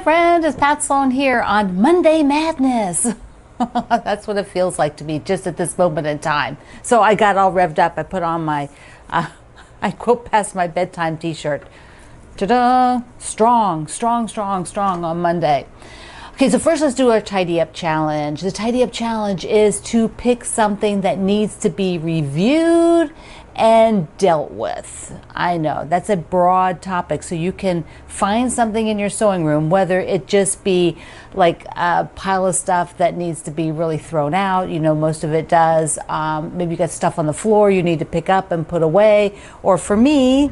friend, it's Pat Sloan here on Monday Madness. That's what it feels like to me just at this moment in time. So I got all revved up. I put on my, I quote past my bedtime t-shirt. Ta-da! Strong, strong, strong, strong on Monday. Okay, so first let's do our tidy up challenge. The tidy up challenge is to pick something that needs to be reviewed and dealt with. I know that's a broad topic, so you can find something in your sewing room, whether it just be like a pile of stuff that needs to be really thrown out. You know, most of it does. Maybe you got stuff on the floor you need to pick up and put away. Or for me,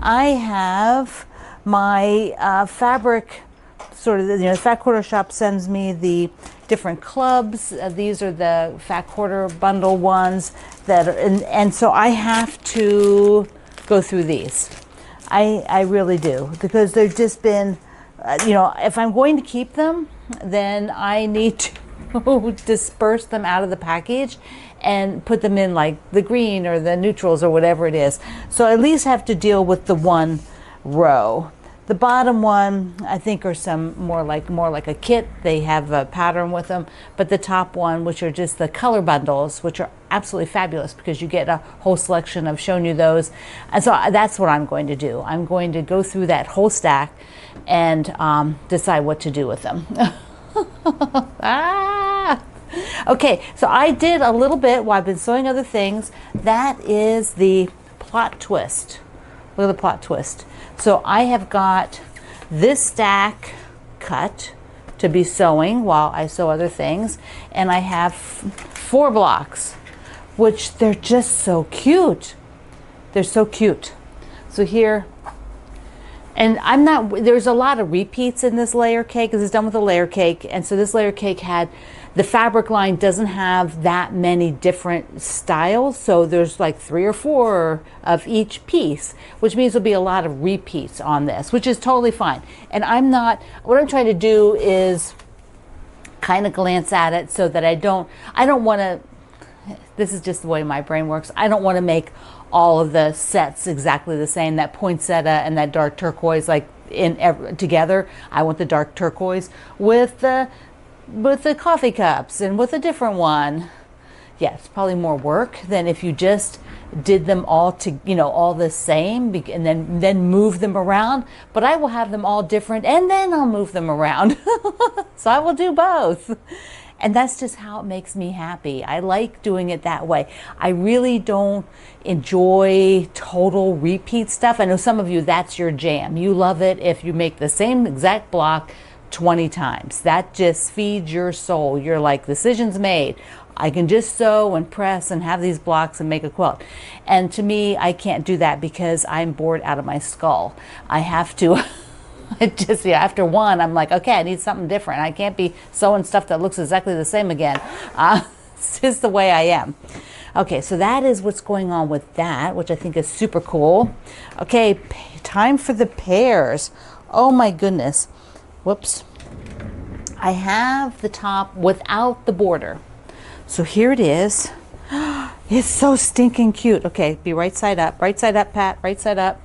I have my fabric. Sort of, the Fat Quarter Shop sends me the different clubs. These are the Fat Quarter bundle ones that are, and so I have to go through these. I really do, because they've just been, if I'm going to keep them, then I need to disperse them out of the package and put them in like the green or the neutrals or whatever it is. So I at least have to deal with the one row. The bottom one, I think, are some more like a kit. They have a pattern with them. But the top one, which are just the color bundles, which are absolutely fabulous because you get a whole selection. I've shown you those. And so that's what I'm going to do. I'm going to go through that whole stack and decide what to do with them. Okay, so I did a little bit while I've been sewing other things. That is the plot twist. Look at the plot twist. So I have got this stack cut to be sewing while I sew other things, and I have 4 blocks, which they're just so cute. They're so cute. So here, and there's a lot of repeats in this layer cake because it's done with a layer cake, and so this layer cake the fabric line doesn't have that many different styles, so there's like 3 or 4 of each piece, which means there'll be a lot of repeats on this, which is totally fine. And what I'm trying to do is kind of glance at it so that I don't want to, this is just the way my brain works, I don't want to make all of the sets exactly the same, that poinsettia and that dark turquoise like together. I want the dark turquoise with the coffee cups and with a different one. Yeah, it's probably more work than if you just did them all all the same and then move them around. But I will have them all different and then I'll move them around. So I will do both. And that's just how it makes me happy. I like doing it that way. I really don't enjoy total repeat stuff. I know some of you, that's your jam. You love it if you make the same exact block 20 times. That just feeds your soul. You're like, decision's made. I can just sew and press and have these blocks and make a quilt. And to me, I can't do that because I'm bored out of my skull. I have to, after one, I'm like, okay, I need something different. I can't be sewing stuff that looks exactly the same again. It's just the way I am. Okay, so that is what's going on with that, which I think is super cool. Okay, time for the pears. Oh my goodness. Whoops. I have the top without the border. So here it is. It's so stinking cute. Okay, be right side up. Right side up, Pat. Right side up.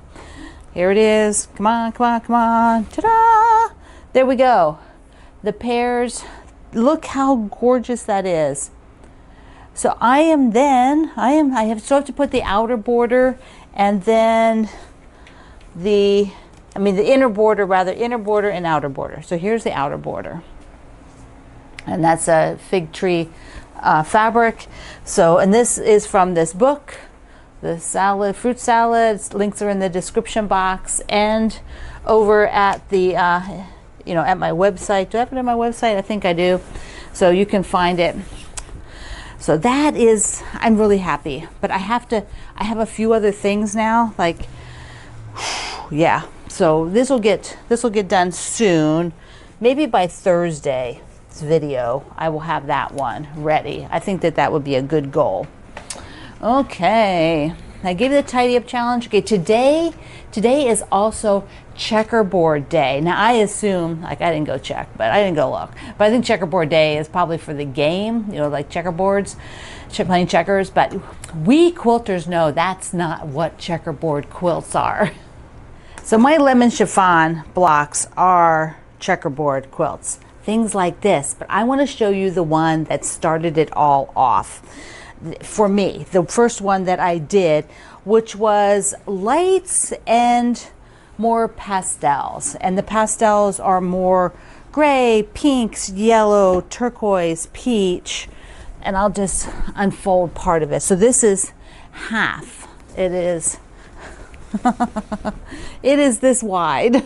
Here it is. Come on, come on, come on. Ta-da! There we go. The pears. Look how gorgeous that is. So I have to put the outer border and then the inner border and outer border. So here's the outer border. And that's a fig tree fabric. So, and this is from this book, the fruit salad. Links are in the description box and over at the, at my website. Do I have it on my website? I think I do. So you can find it. So that is, I'm really happy. But I have a few other things now. Like, yeah. So this will get done soon. Maybe by Thursday's video, I will have that one ready. I think that would be a good goal. Okay, I gave you the tidy up challenge. Okay, today is also checkerboard day. Now I assume, like, I didn't go check, but I didn't go look. But I think checkerboard day is probably for the game, like checkerboards, playing checkers. But we quilters know that's not what checkerboard quilts are. So my lemon chiffon blocks are checkerboard quilts, things like this. But I want to show you the one that started it all off. For me, the first one that I did, which was lights and more pastels. And the pastels are more gray, pinks, yellow, turquoise, peach. And I'll just unfold part of it. So this is half. It is it is this wide.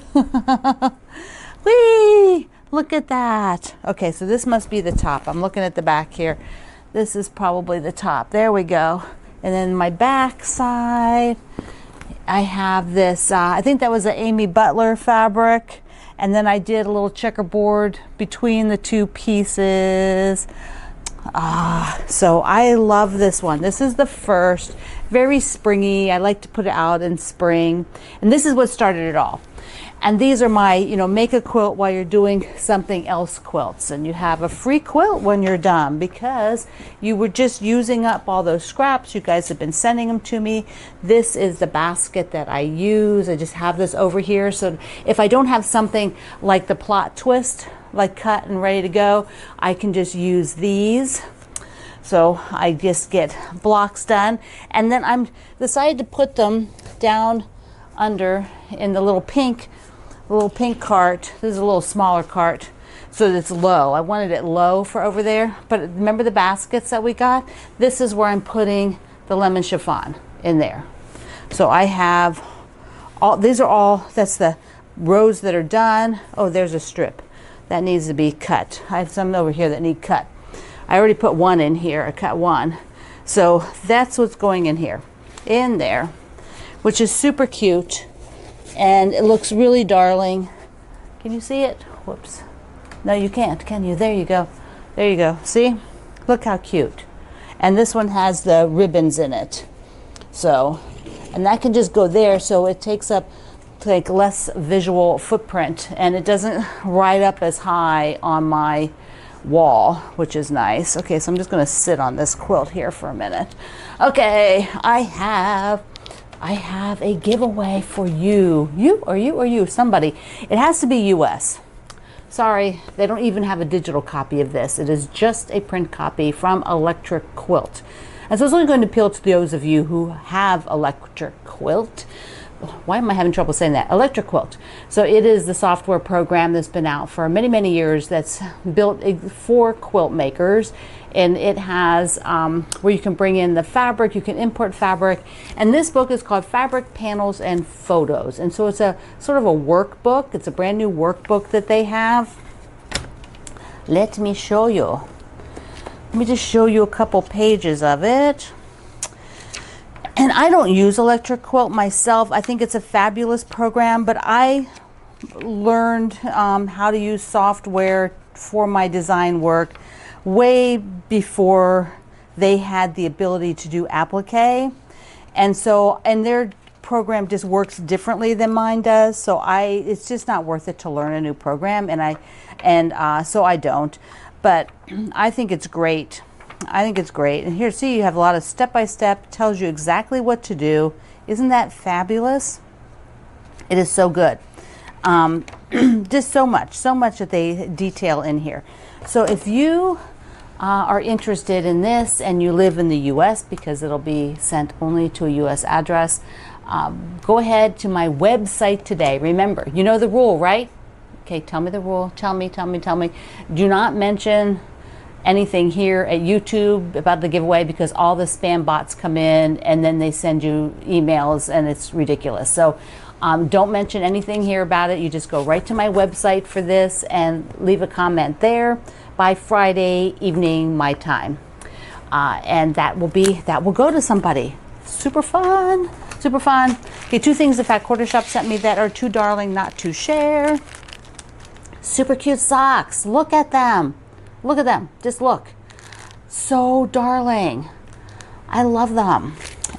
Whee! Look at that. Okay, so this must be the top. I'm looking at the back here. This is probably the top. There we go. And then my back side, I have this, I think that was an Amy Butler fabric. And then I did a little checkerboard between the two pieces. So I love this one. This is the first, very springy. I like to put it out in spring. And this is what started it all. And these are my, you know, make a quilt while you're doing something else quilts. And you have a free quilt when you're done because you were just using up all those scraps. You guys have been sending them to me. This is the basket that I use. I just have this over here. So if I don't have something like the plot twist, like cut and ready to go, I can just use these. So I just get blocks done. And then I'm decided to put them down under in the little pink cart. This is a little smaller cart so that it's low. I wanted it low for over there, but remember the baskets that we got? This is where I'm putting the lemon chiffon in there. So I have all, these are all, that's the rows that are done. Oh, there's a strip that needs to be cut. I have some over here that need cut. I already put one in here, I cut one. So that's what's going in here, in there, which is super cute. And it looks really darling. Can you see it? Whoops. No, you can't, can you? There you go. There you go. See? Look how cute. And this one has the ribbons in it. So, and that can just go there, so it takes up like less visual footprint, and it doesn't ride up as high on my wall, which is nice. Okay, so I'm just going to sit on this quilt here for a minute. Okay, I have a giveaway for you. You, somebody. It has to be US. Sorry, they don't even have a digital copy of this. It is just a print copy from Electric Quilt. And so it's only going to appeal to those of you who have Electric Quilt. Why am I having trouble saying that? Electric Quilt. So it is the software program that's been out for many, many years that's built for quilt makers. And it has where you can bring in the fabric, you can import fabric. And this book is called Fabric Panels and Photos. And so it's a sort of a workbook. It's a brand new workbook that they have. Let me show you. Let me just show you a couple pages of it. And I don't use Electric Quilt myself. I think it's a fabulous program, but I learned how to use software for my design work way before they had the ability to do applique. And so, and their program just works differently than mine does. So it's just not worth it to learn a new program. So I don't, but I think it's great. I think it's great. And here, see, you have a lot of step-by-step, tells you exactly what to do. Isn't that fabulous? It is so good. Just so much that they detail in here. So if you are interested in this and you live in the US, because it'll be sent only to a US address, go ahead to my website today. Remember, you know the rule, right? Okay, tell me the rule. Tell me. Do not mention anything here at YouTube about the giveaway, because all the spam bots come in and then they send you emails and it's ridiculous. So don't mention anything here about it. You just go right to my website for this and leave a comment there by Friday evening my time. And that will go to somebody. Super fun. Okay, two things the Fat Quarter Shop sent me that are too darling not to share. Super cute socks. Look at them. Just look. So darling. I love them.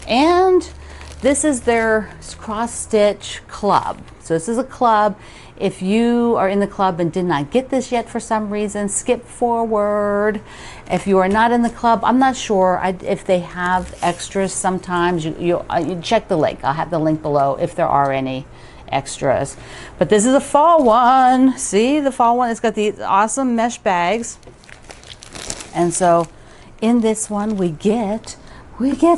And this is their cross stitch club. So this is a club. If you are in the club and did not get this yet for some reason, skip forward. If you are not in the club, I'm not sure if they have extras sometimes. You check the link. I'll have the link below if there are any extras. But this is a fall one. See, the fall one, it's got these awesome mesh bags. And so in this one we get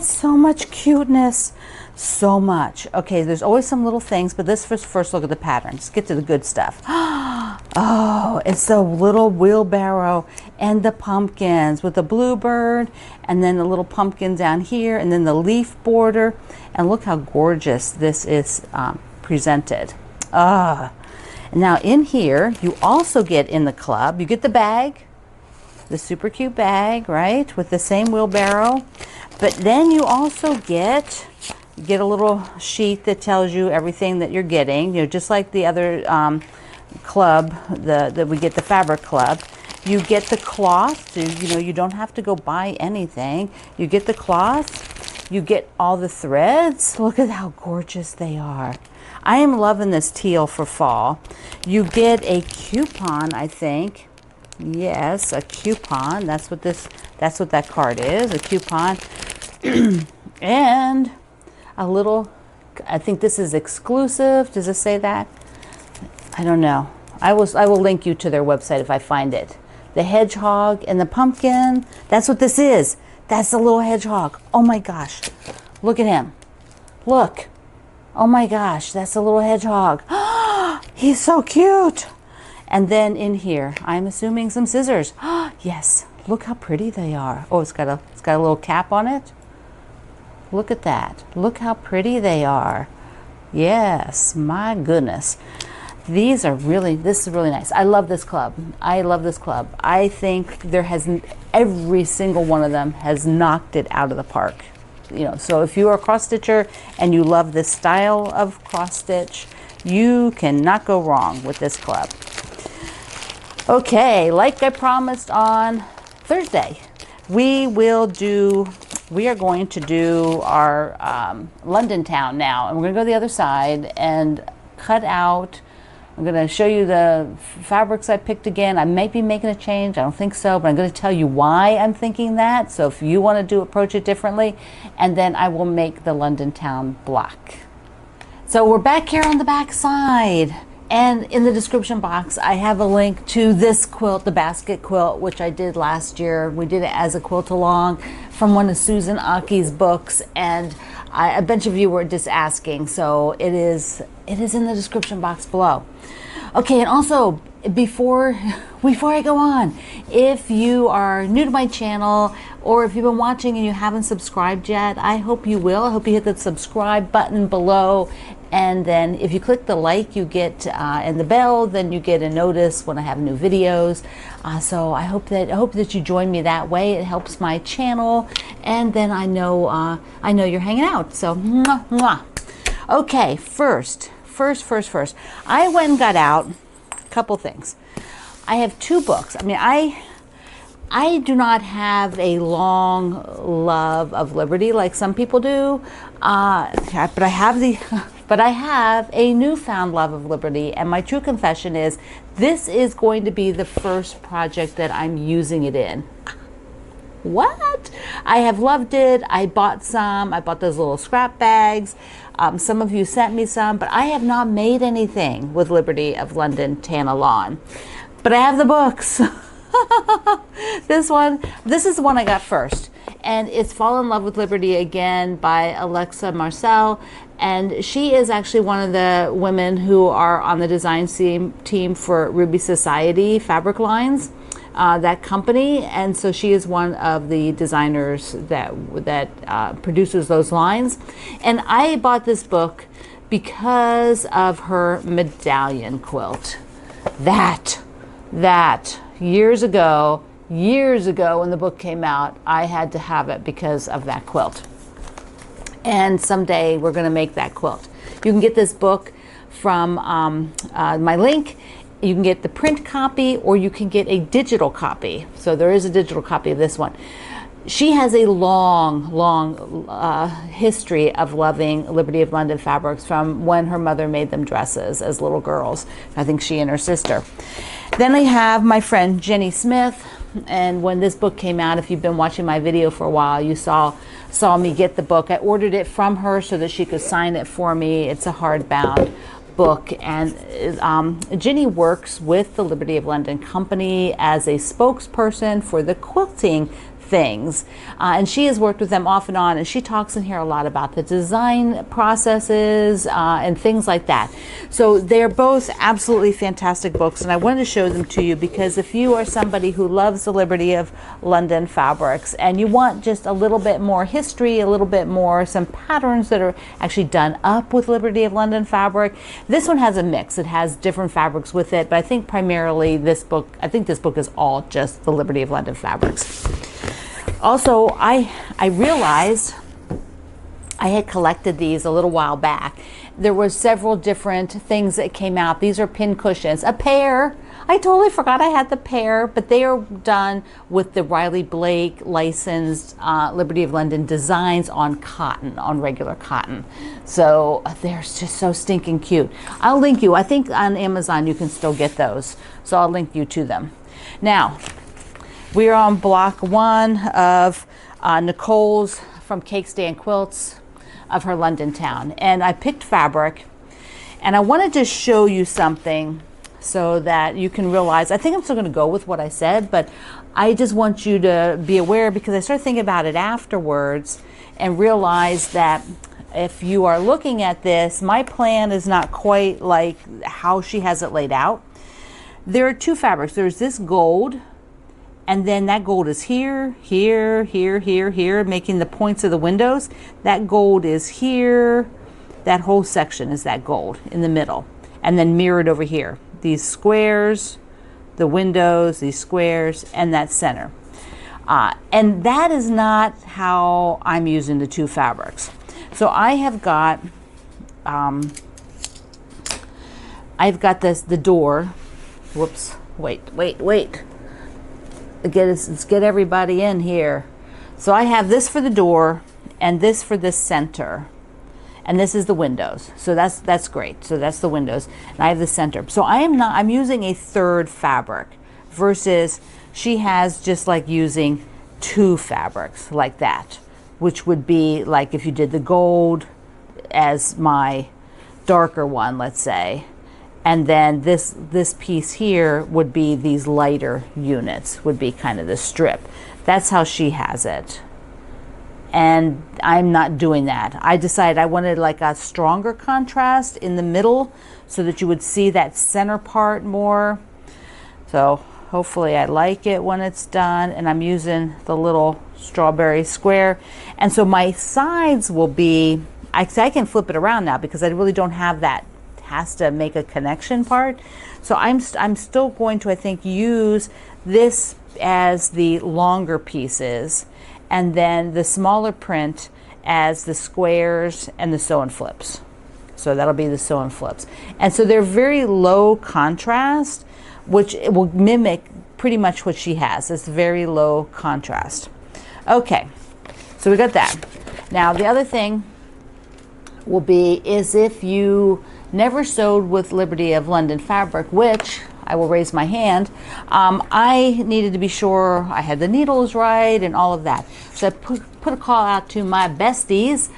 so much cuteness. So much. Okay, there's always some little things, but this first look at the pattern. Let's get to the good stuff. Oh, it's the little wheelbarrow and the pumpkins with the bluebird, and then the little pumpkin down here, and then the leaf border. And look how gorgeous this is presented. And now in here, you also get in the club, you get the bag, the super cute bag, right, with the same wheelbarrow. But then you also get a little sheet that tells you everything that you're getting. You know, just like the other club, that we get the fabric club. You get the cloth, so you know you don't have to go buy anything. You get the cloth, you get all the threads. Look at how gorgeous they are. I am loving this teal for fall. You get a coupon, I think. Yes, a coupon. That's what that card is, a coupon. And a little, I think this is exclusive. Does it say that? I don't know. I will link you to their website if I find it. The hedgehog and the pumpkin. That's what this is. That's the little hedgehog. Oh my gosh. Look at him. Look. Oh my gosh. That's the little hedgehog. He's so cute. And then in here, I'm assuming some scissors. Yes. Look how pretty they are. Oh, it's got a little cap on it. Look at that. Look how pretty they are. Yes, my goodness. This is really nice. I love this club. I love this club. I think every single one of them has knocked it out of the park. You know, so if you are a cross stitcher and you love this style of cross stitch, you cannot go wrong with this club. Okay, like I promised on Thursday, we are going to do our London town now, and we're going to go to the other side and cut out. I'm going to show you the fabrics I picked again. I might be making a change. I don't think so, but I'm going to tell you why I'm thinking that. So if you want to approach it differently, and then I will make the London town black. So we're back here on the back side. And in the description box, I have a link to this quilt, the basket quilt, which I did last year. We did it as a quilt along from one of Susan Aki's books, and a bunch of you were just asking, so it is in the description box below. Okay, and also before I go on, if you are new to my channel, or if you've been watching and you haven't subscribed yet, I hope you will. I hope you hit the subscribe button below. And then if you click the like, you get and the bell, then you get a notice when I have new videos. So I hope that you join me that way. It helps my channel, and then I know you're hanging out. So mwah, mwah. Okay, first, I went and got out a couple things. I have two books. I mean, I do not have a long love of liberty like some people do, but I have a newfound love of liberty, and my true confession is this is going to be the first project that I'm using it in. What? I have loved it. I bought those little scrap bags. Some of you sent me some, but I have not made anything with Liberty of London Tana Lawn. But I have the books. This is the one I got first, and it's Fall in Love with Liberty Again by Alexa Marcel, and she is actually one of the women who are on the design team for Ruby Society fabric lines, that company, and so she is one of the designers that produces those lines. And I bought this book because of her medallion quilt. That years ago when the book came out, I had to have it because of that quilt. And someday we're going to make that quilt. You can get this book from my link. You can get the print copy, or you can get a digital copy. So there is a digital copy of this one. She has a long history of loving Liberty of London fabrics from when her mother made them dresses as little girls. I think she and her sister. Then I have my friend Jenny Smith, and when this book came out, if you've been watching my video for a while, you saw me get the book. I ordered it from her so that she could sign it for me. It's a hardbound book, and Ginny works with the Liberty of London Company as a spokesperson for the quilting things, and she has worked with them off and on, and she talks in here a lot about the design processes and things like that. So they're both absolutely fantastic books, and I wanted to show them to you because if you are somebody who loves the Liberty of London fabrics and you want just a little bit more history, a little bit more some patterns that are actually done up with Liberty of London fabric, this one has a mix. It has different fabrics with it, but I think primarily this book is all just the Liberty of London fabrics. Also, I realized I had collected these a little while back. There were several different things that came out. These are pin cushions, a pair. I totally forgot I had the pair, but they are done with the Riley Blake licensed Liberty of London designs on cotton, on regular cotton. So they're just so stinking cute. I'll link you. I think on Amazon you can still get those. So I'll link you to them. Now, we are on block 1 of Nicole's from Cake Stand Quilts of her London town. And I picked fabric, and I wanted to show you something so that you can realize, I think I'm still going to go with what I said, but I just want you to be aware because I started thinking about it afterwards and realized that if you are looking at this, my plan is not quite like how she has it laid out. There are 2 fabrics. There's this gold, and then that gold is here, here, here, here, here, making the points of the windows. That gold is here. That whole section is that gold in the middle. And then mirrored over here. These squares, the windows, these squares, and that center. And that is not how I'm using the 2 fabrics. So I have got, the door. Whoops, wait. Let's get everybody in here. So I have this for the door and this for the center, and this is the windows. So that's great. So that's the windows, and I have the center. So I'm using a 3rd fabric versus she has just like using 2 fabrics like that, which would be like if you did the gold as my darker one, let's say. And then this piece here would be these lighter units, would be kind of the strip. That's how she has it. And I'm not doing that. I decided I wanted like a stronger contrast in the middle so that you would see that center part more. So hopefully I like it when it's done. And I'm using the little strawberry square. And so my sides will be, I can flip it around now because I really don't have that has to make a connection part. So I'm still going to, I think, use this as the longer pieces and then the smaller print as the squares and the sew and flips. So that'll be the sew and flips. And so they're very low contrast, which it will mimic pretty much what she has. It's very low contrast. Okay, so we got that. Now the other thing will be is if you never sewed with Liberty of London fabric, which I will raise my hand, I needed to be sure I had the needles right and all of that. So I put a call out to my besties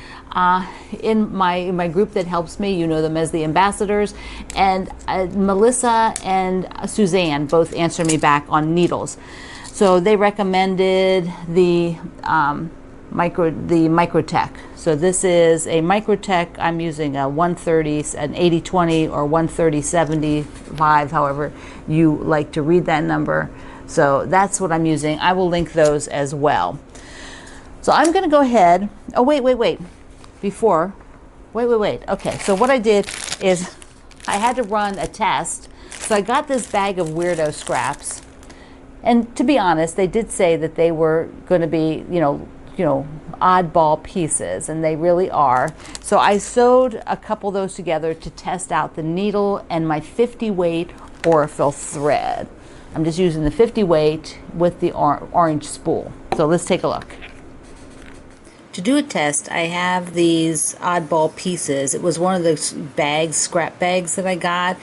in my group that helps me. You know them as the ambassadors. And Melissa and Suzanne both answered me back on needles. So they recommended the Microtech. So this is a Microtech. I'm using a 130, an 80-20 or 130-75, however you like to read that number. So that's what I'm using. I will link those as well. So I'm going to go ahead. Oh, wait. Wait. Okay, so what I did is I had to run a test. So I got this bag of weirdo scraps. And to be honest, they did say that they were going to be, you know, oddball pieces, and they really are. So I sewed a couple of those together to test out the needle and my 50 weight Aurifil thread. I'm just using the 50 weight with the orange spool. So let's take a look. To do a test, I have these oddball pieces. It was one of those bags, scrap bags that I got.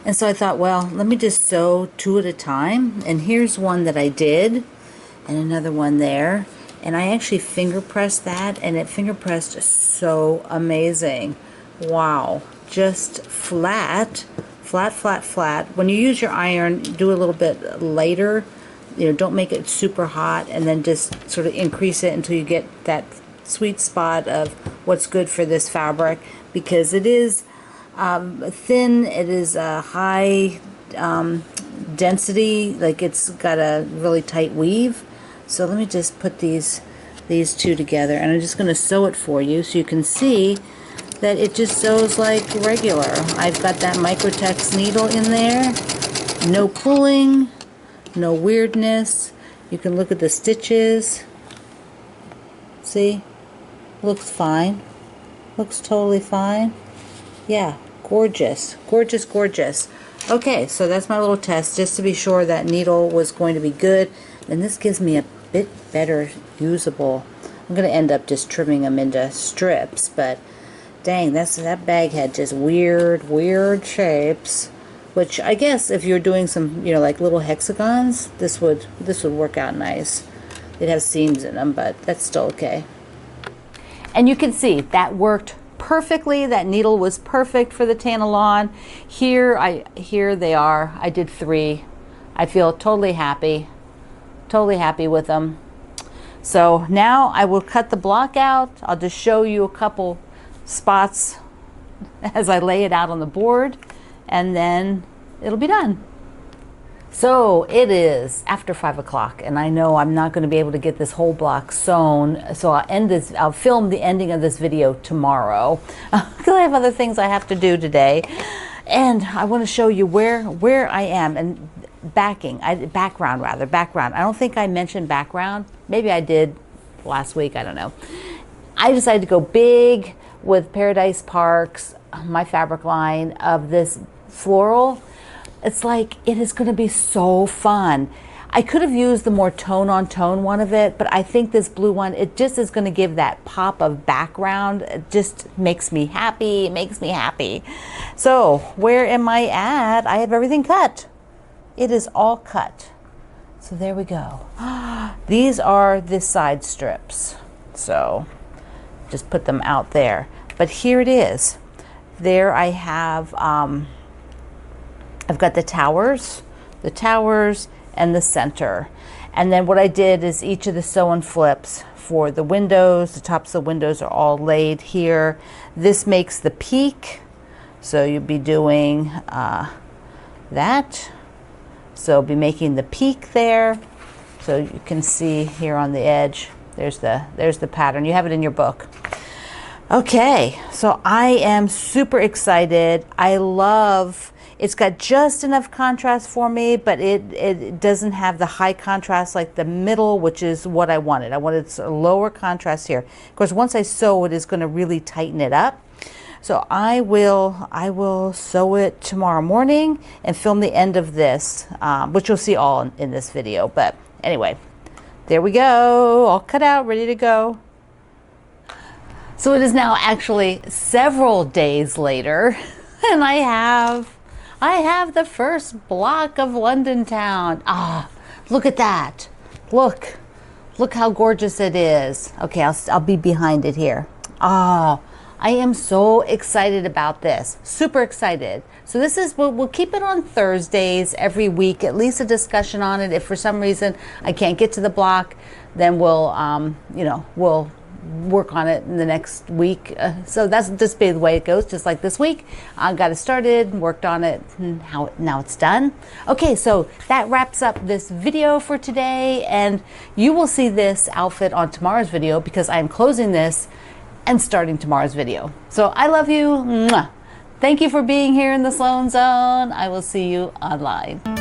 And so I thought, well, let me just sew 2 at a time. And here's one that I did, and another one there. And I actually finger pressed that, and it finger pressed so amazing. Wow, just flat. When you use your iron, do a little bit lighter. You know, don't make it super hot, and then just sort of increase it until you get that sweet spot of what's good for this fabric, because it is thin, it is a high density, like it's got a really tight weave. So let me just put these two together, and I'm just going to sew it for you so you can see that it just sews like regular. I've got that Microtex needle in there, no pulling, no weirdness. You can look at the stitches. See? Looks fine. Looks totally fine. Yeah, gorgeous. Gorgeous, gorgeous. Okay, so that's my little test, just to be sure that needle was going to be good. And this gives me a bit better usable. I'm going to end up just trimming them into strips, but dang, that bag had just weird shapes. Which I guess if you're doing some, you know, like little hexagons, this would work out nice. They'd have seams in them, but that's still okay. And you can see that worked perfectly. That needle was perfect for the Tanalon. Here they are. I did 3. I feel totally happy with them. So now I will cut the block out. I'll just show you a couple spots as I lay it out on the board, and then it'll be done. So it is after 5 o'clock, and I know I'm not going to be able to get this whole block sewn, so I'll film the ending of this video tomorrow because I have other things I have to do today, and I want to show you where I am. And background. I don't think I mentioned background. Maybe I did last week, I don't know. I decided to go big with Paradise Parks, my fabric line, of this floral. It's like, it is going to be so fun. I could have used the more tone-on-tone one of it, but I think this blue one, it just is going to give that pop of background. It just makes me happy. It makes me happy. So where am I at? I have everything cut. It is all cut. So there we go. These are the side strips. So just put them out there. But here it is. There I have, I've got the towers and the center. And then what I did is each of the sew-and flips for the windows, the tops of the windows are all laid here. This makes the peak. So you'll be doing that. So be making the peak there. So you can see here on the edge, there's the pattern. You have it in your book. Okay, so I am super excited. I love, it's got just enough contrast for me, but it doesn't have the high contrast like the middle, which is what I wanted. I wanted a lower contrast here. Of course, once I sew it, it's going to really tighten it up. So I will sew it tomorrow morning and film the end of this, which you'll see all in this video. But anyway, there we go, all cut out, ready to go. So it is now actually several days later, and I have the first block of London Town. Ah, look at that. Look how gorgeous it is. Okay, I'll be behind it here. Ah. I am so excited about this, super excited. So this is, we'll keep it on Thursdays every week, at least a discussion on it. If for some reason I can't get to the block, then we'll work on it in the next week. So that's just be the way it goes, just like this week. I got it started, worked on it, and now it's done. Okay, so that wraps up this video for today, and you will see this outfit on tomorrow's video because I'm closing this and starting tomorrow's video. So I love you. Mwah. Thank you for being here in the Sloan Zone. I will see you online.